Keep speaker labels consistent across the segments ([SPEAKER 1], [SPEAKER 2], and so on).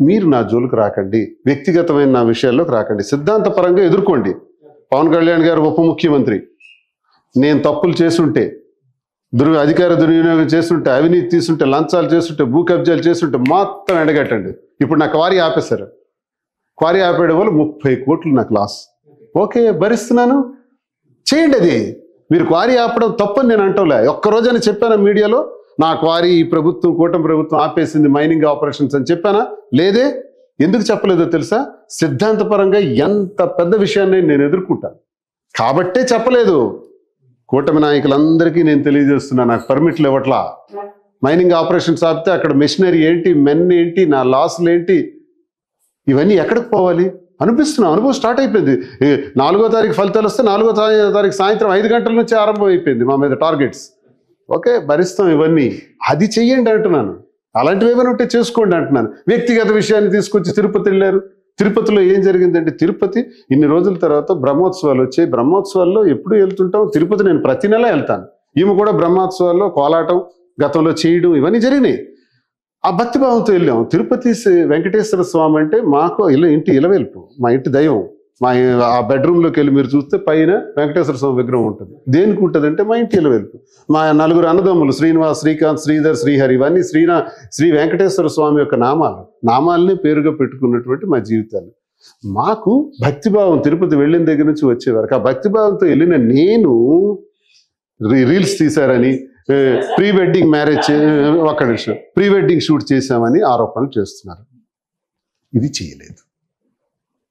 [SPEAKER 1] మీరు నా జోలికి రాకండి, వ్యక్తిగతమైన నా విషయాల్లోకి రాకండి, సిద్ధాంతపరంగా ఎదుర్కోండి. పవన్ కళ్యాణ్ గారు ఉప ముఖ్యమంత్రి, నేను తప్పులు చేస్తుంటే, అధికార దుర్వినియోగం చేస్తుంటే, అవినీతి తీసుంటే, లంచాలు చేస్తుంటే, భూ కబ్జాలు చేస్తుంటే మొత్తం ఎండగట్టండి. ఇప్పుడు నా క్వారీ ఆపేశారు. క్వారీ ఆపేయడం వల్ల 30 కోట్లు నాకు లాస్. ఓకే, భరిస్తున్నాను, చేయండి. అది మీరు క్వారీ ఆపడం తప్పని నేను అంటోలే. ఒక్కరోజని చెప్పానా మీడియాలో నా క్వారీ ఈ ప్రభుత్వం, కూటమి ప్రభుత్వం ఆపేసింది మైనింగ్ ఆపరేషన్స్ అని చెప్పానా? లేదే. ఎందుకు చెప్పలేదో తెలుసా? సిద్ధాంతపరంగా ఎంత పెద్ద విషయాన్ని నేను ఎదుర్కొంటాను కాబట్టే చెప్పలేదు. కూటమి నాయకులందరికీ నేను తెలియజేస్తున్నా, నాకు పర్మిట్లు ఇవ్వట్లా. మైనింగ్ ఆపరేషన్స్ ఆపితే అక్కడ మెషినరీ ఏంటి, మెన్ ఏంటి, నా లాసులు ఏంటి, ఇవన్నీ ఎక్కడికి పోవాలి అనిపిస్తున్నా. అనుభవం స్టార్ట్ అయిపోయింది. 4వ తారీఖు ఫలితాలు వస్తే 4వ తారీఖు సాయంత్రం 5 గంటల నుంచి ఆరంభం అయిపోయింది మా మీద టార్గెట్స్. ఓకే, భరిస్తాం ఇవన్నీ. అది చెయ్యండి అంటున్నాను. అలాంటివి ఏమైనా ఉంటే చేసుకోండి అంటున్నాను. వ్యక్తిగత విషయాన్ని తీసుకొచ్చి తిరుపతి వెళ్ళారు. తిరుపతిలో ఏం జరిగిందంటే, తిరుపతి ఇన్ని రోజుల తర్వాత బ్రహ్మోత్సవాలు వచ్చాయి. బ్రహ్మోత్సవాల్లో ఎప్పుడు వెళ్తుంటాం? తిరుపతి నేను ప్రతి నెల వెళ్తాను. ఈమె కూడా బ్రహ్మోత్సవాల్లో కోలాటం గతంలో చేయడం ఇవన్నీ జరిగినాయి. ఆ భక్తిభావంతో వెళ్ళాం. తిరుపతి వెంకటేశ్వర స్వామి అంటే మాకు ఇంటి ఇలవెల్పు, మా ఇంటి దైవం. ఆ బెడ్రూమ్లోకి వెళ్ళి మీరు చూస్తే పైన వెంకటేశ్వర స్వామి విగ్రహం ఉంటుంది. దేనికి ఉంటుంది అంటే మా ఇంటి ఇలవెల్పు. మా 4 అన్నదమ్ములు శ్రీనివాస్, శ్రీకాంత్, శ్రీధర్, శ్రీహరి, ఇవన్నీ శ్రీ వెంకటేశ్వర స్వామి యొక్క నామాలని పేరుగా పెట్టుకున్నటువంటి మా జీవితాలు. మాకు భక్తిభావం తిరుపతి వెళ్ళిన దగ్గర నుంచి వచ్చేవారు. ఆ భక్తిభావంతో వెళ్ళిన నేను రీల్స్ తీశారని, ప్రీ వెడ్డింగ్ మ్యారేజ్, ఒక్క నిమిషం, ప్రీ వెడ్డింగ్ షూట్ చేశామని ఆరోపణలు చేస్తున్నారు. ఇది చేయలేదు,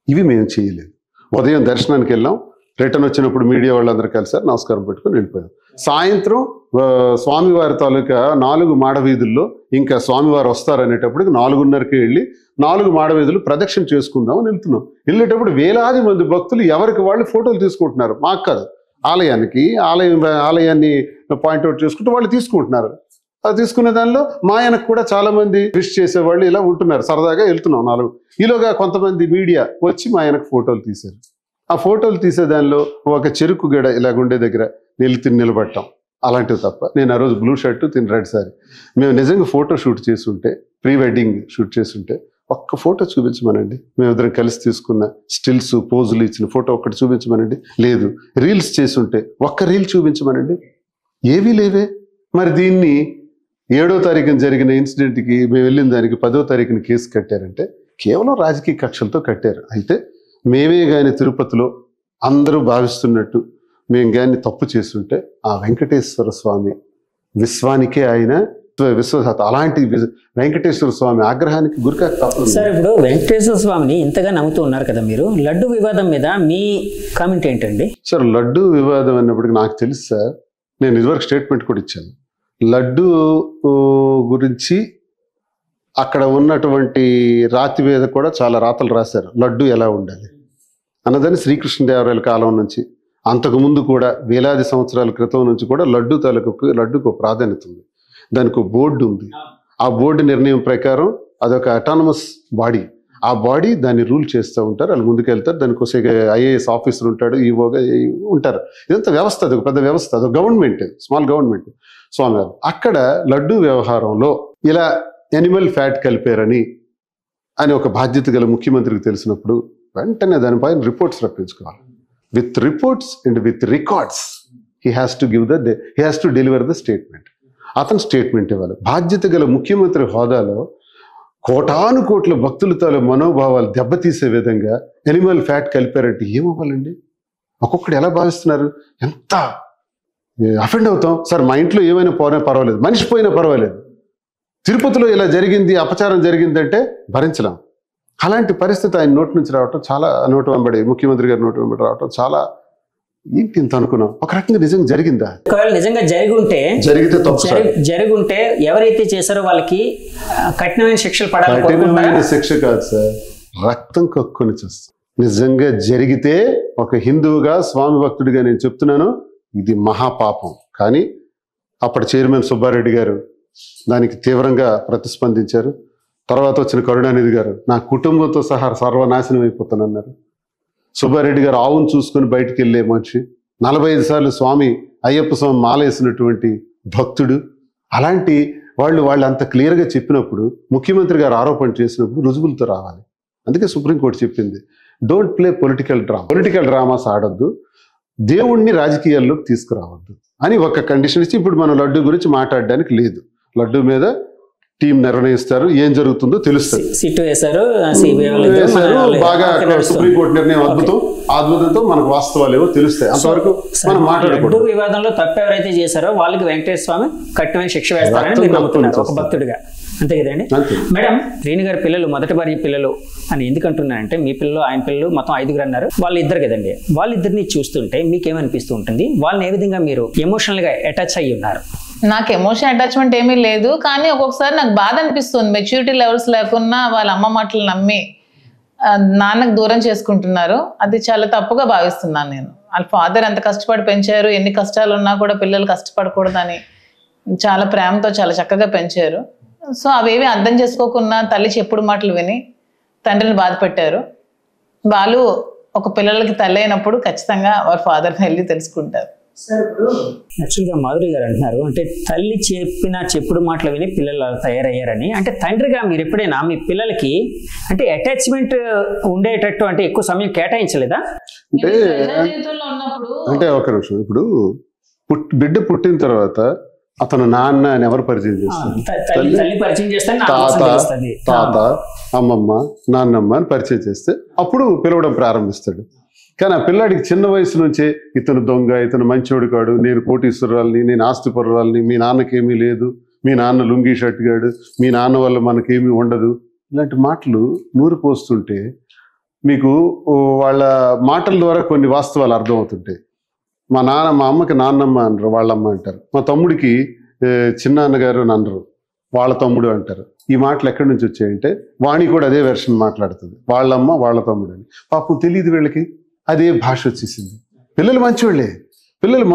[SPEAKER 1] ఇవి మేము చేయలేదు. ఉదయం దర్శనానికి వెళ్ళాం, రిటర్న్ వచ్చినప్పుడు మీడియా వాళ్ళందరూ కలిసారు, నమస్కారం పెట్టుకొని వెళ్ళిపోయాం. సాయంత్రం స్వామివారి తాలూకా 4 మాడవీధుల్లో ఇంకా స్వామివారు వస్తారనేటప్పటికి 4:30కి వెళ్ళి 4 మాడవీధులు ప్రదక్షిణ చేసుకుందాం అని వెళ్తున్నాం. వెళ్ళేటప్పుడు వేలాది మంది భక్తులు ఎవరికి వాళ్ళు ఫోటోలు తీసుకుంటున్నారు. మాకు కాదు, ఆలయాన్ని పాయింట్అవుట్ చేసుకుంటూ వాళ్ళు తీసుకుంటున్నారు. అది తీసుకునే దానిలో మా ఆయనకు కూడా చాలా మంది విష్ చేసేవాళ్ళు ఇలా ఉంటున్నారు. సరదాగా వెళ్తున్నాం 4. ఈలోగా కొంతమంది మీడియా వచ్చి మా ఆయనకు ఫోటోలు తీశారు. ఆ ఫోటోలు తీసే దానిలో ఒక చెరుకు గడ ఇలాగుండే దగ్గర నిలబడటం, అలాంటివి తప్ప. నేను ఆ రోజు బ్లూ షర్టు, రెడ్ సారీ. మేము నిజంగా ఫోటో షూట్ చేస్తుంటే, ప్రీ వెడ్డింగ్ షూట్ చేస్తుంటే ఒక్క ఫోటో చూపించమనండి. మేమిద్దరం కలిసి తీసుకున్న స్టిల్స్, పోజులు ఇచ్చిన ఫోటో ఒక్కటి చూపించమనండి. లేదు. రీల్స్ చేస్తుంటే ఒక్క రీల్ చూపించమనండి. ఏవీ లేవే. మరి దీన్ని 7వ తారీఖున జరిగిన ఇన్సిడెంట్కి మేము వెళ్ళిన దానికి 10వ తారీఖున కేసు కట్టారంటే కేవలం రాజకీయ కక్షలతో కట్టారు. అయితే మేమే కానీ తిరుపతిలో అందరూ భావిస్తున్నట్టు మేము కానీ తప్పు చేస్తుంటే ఆ వెంకటేశ్వర స్వామి విశ్వానికే ఆయన విశ్వసాత. అలాంటి వెంకటేశ్వర స్వామి ఆగ్రహానికి గురికాక తప్పదు.
[SPEAKER 2] సార్, ఇప్పుడు వెంకటేశ్వర స్వామిని ఇంతగా నమ్ముతూ ఉన్నారు కదా మీరు, లడ్డు వివాదం మీద మీ కామెంట్ ఏంటండి?
[SPEAKER 1] సార్, లడ్డు వివాదం అన్నప్పటికీ నాకు తెలుసు సార్, నేను ఇదివరకు స్టేట్మెంట్ కూడా ఇచ్చాను. లడ్డు గురించి అక్కడ ఉన్నటువంటి రాతి మీద కూడా చాలా రాతలు రాశారు. లడ్డు ఎలా ఉండాలి అన్నదని శ్రీకృష్ణదేవరాయల కాలం నుంచి, అంతకుముందు కూడా వేలాది సంవత్సరాల క్రితం నుంచి కూడా లడ్డుకు ప్రాధాన్యత ఉంది. దానికి ఒక బోర్డు ఉంది. ఆ బోర్డు నిర్ణయం ప్రకారం అదొక అటానమస్ బాడీ. ఆ బాడీ దాన్ని రూల్ చేస్తూ ఉంటారు, వాళ్ళు ముందుకెళ్తారు. దానికోసం ఐఏఎస్ ఆఫీసర్ ఉంటాడు, ఈవోగా ఉంటారు. ఇదంతా వ్యవస్థ, అదొక పెద్ద వ్యవస్థ, అదొక గవర్నమెంట్, స్మాల్ గవర్నమెంట్. స్వామివారు అక్కడ లడ్డు వ్యవహారంలో ఇలా ఎనిమల్ ఫ్యాట్ కలిపారని ఒక బాధ్యత గల ముఖ్యమంత్రికి తెలిసినప్పుడు వెంటనే దానిపైన రిపోర్ట్స్ రప్పించుకోవాలి. With reports and with records he has to deliver the statement. అతను స్టేట్మెంట్ ఇవ్వాలి. బాధ్యత గల ముఖ్యమంత్రి హోదాలో కోటాను కోట్ల భక్తులతో మనోభావాలు దెబ్బతీసే విధంగా ఎనిమల్ ఫ్యాట్ కలిపారంటే ఏమవ్వాలండి? ఒక్కొక్కడు ఎలా భావిస్తున్నారు? ఎంత అఫెండ్ అవుతాం సార్. మా ఇంట్లో ఏమైనా పోయినా పర్వాలేదు, మనిషి పోయినా పర్వాలేదు, తిరుపతిలో ఇలా జరిగింది, అపచారం జరిగిందంటే భరించలేం. అలాంటి పరిస్థితి ఆయన నోటి నుంచి రావటం, చాలా ముఖ్యమంత్రి గారి నోటి వెంబడి రావటం చాలా ఏంటి ఇంత అనుకున్నాం. ఒక రకంగా నిజంగా జరిగిందా?
[SPEAKER 2] ఒకవేళ నిజంగా జరిగితే జరుగుంటే ఎవరైతే చేశారో వాళ్ళకి కఠినమైన శిక్షలు పడాలి.
[SPEAKER 1] కఠినమైన శిక్ష కాదు సార్, రక్తం కక్కుని చేస్తాం. నిజంగా జరిగితే ఒక హిందువుగా, స్వామి భక్తుడిగా నేను చెప్తున్నాను, ఇది మహాపాపం. కానీ అప్పటి చైర్మన్ సుబ్బారెడ్డి గారు దానికి తీవ్రంగా ప్రతిస్పందించారు. తర్వాత వచ్చిన కరుణానిధి గారు నా కుటుంబంతో సహా సర్వనాశనం అయిపోతానన్నారు. సుబ్బారెడ్డి గారు ఆవును చూసుకుని బయటికి వెళ్ళే మనిషి, 45 సార్లు అయ్యప్ప స్వామి మాలేసినటువంటి భక్తుడు. అలాంటి వాళ్ళు అంత క్లియర్గా చెప్పినప్పుడు, ముఖ్యమంత్రి గారు ఆరోపణ చేసినప్పుడు రుజువులతో రావాలి. అందుకే సుప్రీంకోర్టు చెప్పింది, డోంట్ ప్లే పొలిటికల్ డ్రామాస్ ఆడొద్దు, దేవుణ్ణి రాజకీయాల్లోకి తీసుకురావద్దు అని ఒక కండిషన్ ఇచ్చి, ఇప్పుడు మనం లడ్డు గురించి మాట్లాడడానికి లేదు. లడ్డు మీద టీం నిర్ణయిస్తారు, ఏం జరుగుతుందో తెలుస్తుంది. బాగా సుప్రీంకోర్టు నిర్ణయం అద్భుతంతో మనకు వాస్తవాలు ఏవో తెలుస్తాయి. అంతవరకు మనం మాట్లాడకూడదు.
[SPEAKER 2] వివాదంలో తప్పు ఎవరైతే చేశారో వాళ్ళకి వెంకటేశ్వర స్వామి కఠినమైన శిక్ష వేస్తారని మీరు నమ్ముతున్నారు ఒక భక్తుడిగా, అంతే కదండి? మేడం, శ్రీను గారి పిల్లలు మొదటి భార్య పిల్లలు అని ఎందుకు అంటున్నారంటే, మీ పిల్లలు ఆయన పిల్లలు మొత్తం 5 అన్నారు, వాళ్ళిద్దరు కదండి. వాళ్ళిద్దరిని చూస్తుంటే మీకేమనిపిస్తూ ఉంటుంది? వాళ్ళని ఏ విధంగా మీరు ఎమోషనల్ గా అటాచ్ అయ్యి ఉన్నారు?
[SPEAKER 3] నాకు ఎమోషన్ అటాచ్మెంట్ ఏమీ లేదు, కానీ ఒక్కొక్కసారి నాకు బాధ అనిపిస్తుంది. మెచ్యూరిటీ లెవెల్స్ లేకున్నా వాళ్ళ అమ్మ మాటలు నమ్మి నాన్నకు దూరం చేసుకుంటున్నారు. అది చాలా తప్పుగా భావిస్తున్నాను నేను. వాళ్ళ ఫాదర్ ఎంత కష్టపడి పెంచారు, ఎన్ని కష్టాలు ఉన్నా కూడా పిల్లలు కష్టపడకూడదని చాలా ప్రేమతో చాలా చక్కగా పెంచారు. సో అవేవి అర్థం చేసుకోకుండా తల్లి చెప్పుడు మాటలు విని తండ్రిని బాధ పెట్టారు. వాళ్ళు ఒక పిల్లలకి తల్లి అయినప్పుడు ఖచ్చితంగా వారి ఫాదర్ని వెళ్ళి తెలుసుకుంటారు.
[SPEAKER 2] యాక్చువల్గా మాధురి గారు అంటున్నారు, అంటే తల్లి చెప్పిన చెప్పుడు మాటలు విని పిల్లలు తయారయ్యారని. అంటే తండ్రిగా మీరు ఎప్పుడైనా మీ పిల్లలకి అంటే అటాచ్మెంట్ ఉండేటట్టు అంటే ఎక్కువ సమయం కేటాయించలేదా?
[SPEAKER 1] అంటే ఒక నిమిషం, ఇప్పుడు బిడ్డ పుట్టిన తర్వాత అతను నాన్న అని ఎవరు పరిచయం చేస్తారు? తాత, అమ్మమ్మ, నాన్నమ్మ అని పరిచయం చేస్తే అప్పుడు పిలవడం ప్రారంభిస్తాడు. కానీ ఆ పిల్లాడికి చిన్న వయసు నుంచే ఇతను దొంగ, ఇతను మంచోడు కాడు, నేను కోటీశ్వరాలని, నేను ఆస్తిపరురాలని, మీ నాన్నకేమీ లేదు, మీ నాన్న లుంగీ షర్ట్ గాడు, మీ నాన్న వల్ల మనకేమీ ఉండదు, ఇలాంటి మాటలు నూరు పోస్తుంటే మీకు వాళ్ళ మాటల ద్వారా కొన్ని వాస్తవాలు అర్థమవుతుంటాయి. మా అమ్మకి నాన్నమ్మ అనరు, వాళ్ళమ్మ అంటారు. మా తమ్ముడికి చిన్నాన్నగారు అని అనరు, వాళ్ళ తమ్ముడు అంటారు. ఈ మాటలు ఎక్కడి నుంచి వచ్చాయంటే వాణి కూడా అదే వెర్షన్ మాట్లాడుతుంది, వాళ్ళమ్మ వాళ్ళ తమ్ముడు అని. పాపం తెలియదు వీళ్ళకి, అదే భాష వచ్చేసింది. పిల్లలు మంచివాళ్ళే, పిల్లలు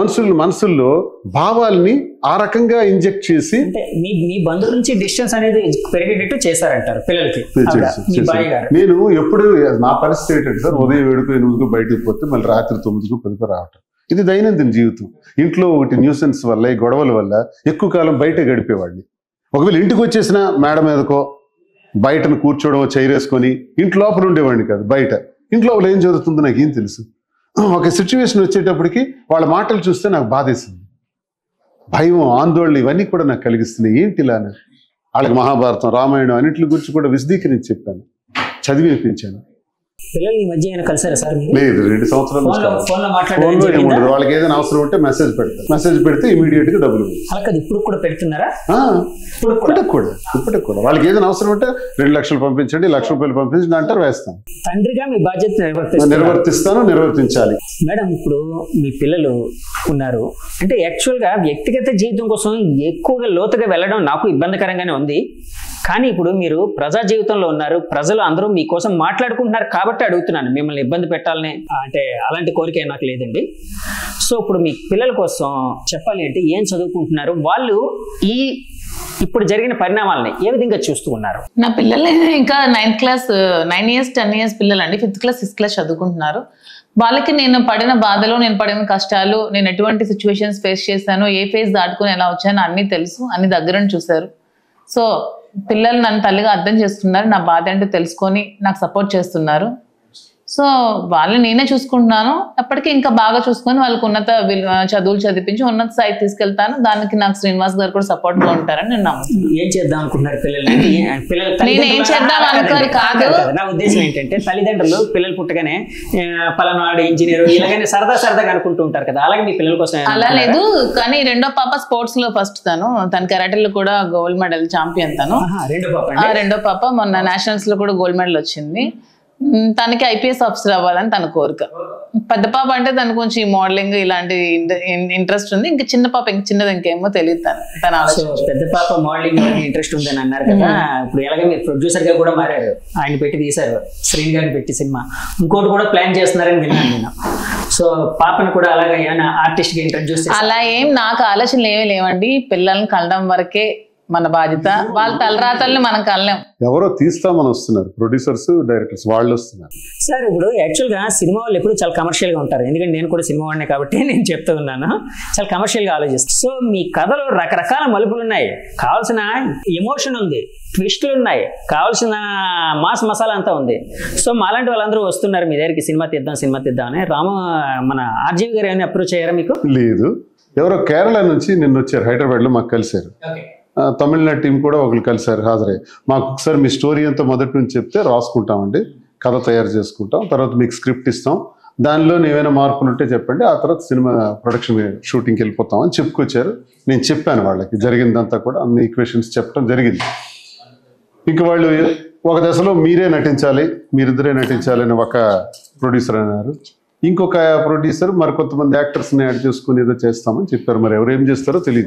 [SPEAKER 1] మనసుల్లో భావాల్ని ఆ రకంగా ఇంజెక్ట్ చేసి
[SPEAKER 2] మీ బంధువుల నుంచి డిస్టెన్స్ అనేది పెరిగేటట్టు చేశారంటారు పిల్లలకి.
[SPEAKER 1] నేను ఎప్పుడు నా పరిస్థితి ఏంటంటే సార్, ఉదయం 7-8 బయటకు పోతే మళ్ళీ రాత్రి 9-10 రావటం. ఇది దైనందిన జీవితం. ఇంట్లో ఒకటి న్యూసెన్స్ వల్ల, ఈ గొడవల వల్ల ఎక్కువ కాలం బయట గడిపేవాడిని. ఒకవేళ ఇంటికి వచ్చేసిన మేడ మీదకో బయటను కూర్చోవడం చైరేసుకొని ఇంటి లోపల ఉండేవాడిని కాదు, బయట. ఇంట్లో వాళ్ళు ఏం జరుగుతుందో నాకు ఏం తెలుసు. ఒక సిచ్యువేషన్ వచ్చేటప్పటికి వాళ్ళ మాటలు చూస్తే నాకు బాధేసింది. భయం, ఆందోళన ఇవన్నీ కూడా నాకు కలిగిస్తున్నాయి. ఏంటి ఇలానే వాళ్ళకి మహాభారతం, రామాయణం అన్నింటి గురించి కూడా విశదీకరించి చెప్పాను, చదివి వినిపించాను.
[SPEAKER 2] పిల్లలు ఈ మధ్య ఏమైనా కలిసారా సార్?
[SPEAKER 1] లేదు, 2 సంవత్సరాలు ఫోన్లో ఏముండదు. వాళ్ళకి ఏదైనా అవసరం ఉంటే మెసేజ్ పెడితే ఇమీడియట్ గా డబ్బులు.
[SPEAKER 2] ఇప్పుడు కూడా పెడుతున్నారా?
[SPEAKER 1] ఇప్పటికి కూడా వాళ్ళకి ఏదైనా అవసరం ఉంటే 2 లక్షలు పంపించండి, 1 లక్ష రూపాయలు పంపించండి అంటారు, వేస్తాను.
[SPEAKER 2] తండ్రిగా మీ బాధ్యత
[SPEAKER 1] నిర్వర్తించాలి.
[SPEAKER 2] మేడం, ఇప్పుడు మీ పిల్లలు ఉన్నారు అంటే యాక్చువల్ గా వ్యక్తిగత జీవితం కోసం ఎక్కువగా లోతుగా వెళ్ళడం నాకు ఇబ్బందికరంగానే ఉంది. కానీ ఇప్పుడు మీరు ప్రజా జీవితంలో ఉన్నారు, ప్రజలు అందరూ మీకోసం మాట్లాడుకుంటున్నారు కాబట్టి అడుగుతున్నాను. మిమ్మల్ని ఇబ్బంది పెట్టాలని అంటే అలాంటి కోరిక నాకు లేదండి. సో ఇప్పుడు మీ పిల్లల కోసం చెప్పాలి అంటే ఏం చదువుకుంటున్నారు, వాళ్ళు ఇప్పుడు జరిగిన పరిణామాలని ఏ విధంగా చూస్తూ ఉన్నారు?
[SPEAKER 3] నా పిల్లలు ఇంకా 9th క్లాస్ 9 years 10 years పిల్లలు అండి. 5th క్లాస్ 6th క్లాస్ చదువుకుంటున్నారు. వాళ్ళకి నేను పడిన బాధలు, నేను పడిన కష్టాలు, నేను ఎటువంటి సిచ్యువేషన్స్ ఫేస్ చేశాను, ఏ ఫేజ్ దాటుకుని ఎలా వచ్చానో అన్నీ తెలుసు, అన్ని దగ్గరని చూశారు. సో పిల్లలు నన్ను తల్లిగా అర్థం చేస్తున్నారు, నా బాధ ఏంటో తెలుసుకొని నాకు సపోర్ట్ చేస్తున్నారు. సో వాళ్ళని నేనే చూసుకుంటున్నాను. అప్పటికి ఇంకా బాగా చూసుకొని వాళ్ళకి ఉన్నత చదువులు చదివించి ఉన్నత స్థాయికి తీసుకెళ్తాను. దానికి నాకు శ్రీనివాస్ గారు కూడా సపోర్ట్ గా ఉంటారని నేను నమ్ముతున్నాను.
[SPEAKER 2] ఏం చేద్దాం అనుకుంటున్నారు
[SPEAKER 3] నేను ఏం చేద్దాం అనుకోరు కాదు.
[SPEAKER 2] నా ఉద్దేశం ఏంటంటే తల్లిదండ్రులు పిల్లలు పుట్టగానే పలానాడు ఇంజనీర్ ఇలాగనే సరదాగా అనుకుంటూ ఉంటారు కదా, అలాగే మీ పిల్లల కోసం
[SPEAKER 3] అలా లేదు. కానీ రెండో పాప స్పోర్ట్స్ లో ఫస్ట్, తన కరాటేలో కూడా గోల్డ్ మెడల్ ఛాంపియన్. రెండో పాప మొన్న నేషనల్స్ లో కూడా గోల్డ్ మెడల్ వచ్చింది. తనకి IPS ఆఫీసర్ అవ్వాలని తన కోరిక. పెద్ద పాప అంటే తనకు కొంచెం మోడలింగ్ ఇలాంటి ఇంట్రెస్ట్ ఉంది. ఇంకా చిన్న పాప చిన్నది ఇంకేమో తెలియదు తన ఆలోచన.
[SPEAKER 2] పెద్ద పాప మోడలింగ్ ఇంట్రెస్ట్ ఉందని అన్నారు కదా, ఇప్పుడు ఎలాగ మీరు ప్రొడ్యూసర్ గా కూడా మారారు, ఆయన పెట్టి తీశారు, శ్రీని గారిని పెట్టి సినిమా, ఇంకోటి కూడా ప్లాన్ చేస్తున్నారని విన్నాను నేను. సో పాపను కూడా అలాగే ఏమైనా ఆర్టిస్ట్ గా ఇంట్రడ్యూస్?
[SPEAKER 3] అలా ఏం నాకు ఆలోచనలు ఏమీ లేవండి. పిల్లల్ని కలడం వరకే మన బాధ్యత. వాళ్ళ తలరాతల్ని మనం కలలేం.
[SPEAKER 1] ఎవరో తీస్తామని వస్తున్నారు, ప్రొడ్యూసర్స్ డైరెక్టర్స్ వాళ్ళు వస్తున్నారు.
[SPEAKER 2] సార్ ఇప్పుడు యాక్చువల్గా సినిమా వాళ్ళు ఎప్పుడు చాలా కమర్షియల్గా ఉంటారు, ఎందుకంటే నేను కూడా సినిమా వాడినే కాబట్టి నేను చెప్తూ ఉన్నాను, చాలా కమర్షియల్గా ఆలోచిస్తాను. సో మీ కథలో రకరకాల మలుపులు ఉన్నాయి, కావాల్సిన ఎమోషన్ ఉంది, ట్విస్టులు ఉన్నాయి, కావాల్సిన మాస్ మసాలా అంతా ఉంది. సో మాలాంటి వాళ్ళందరూ వస్తున్నారు మీ దగ్గరికి, సినిమా తీద్దాం అని. మన ఆర్జీవి గారు ఏమైనా అప్రోచ్ అయ్యారా మీకు?
[SPEAKER 1] లేదు, ఎవరో కేరళ నుంచి నిన్న వచ్చారు, హైదరాబాద్లో మాకు కలిశారు. తమిళనాడు టీం కూడా ఒకరు కలిశారు, హాజరయ్యి మాకు ఒకసారి మీ స్టోరీ అంతా మొదటి నుంచి చెప్తే రాసుకుంటామండి, కథ తయారు చేసుకుంటాం, తర్వాత మీకు స్క్రిప్ట్ ఇస్తాం, దానిలో ఏమైనా మార్పులు ఉంటే చెప్పండి, ఆ తర్వాత సినిమా ప్రొడక్షన్ షూటింగ్కి వెళ్ళిపోతాం అని చెప్పుకొచ్చారు. నేను చెప్పాను వాళ్ళకి జరిగిందంతా కూడా, అన్ని ఈక్వేషన్స్ చెప్పడం జరిగింది. ఇంక వాళ్ళు ఒక దశలో మీరిద్దరే నటించాలి అని ఒక ప్రొడ్యూసర్ అన్నారు. ఇంకొక ప్రొడ్యూసర్ మరి కొంతమంది యాక్టర్స్ని యాడ్ చేసుకుని ఏదో చేస్తామని చెప్పారు. మరి ఎవరు ఏం చేస్తారో తెలియదు.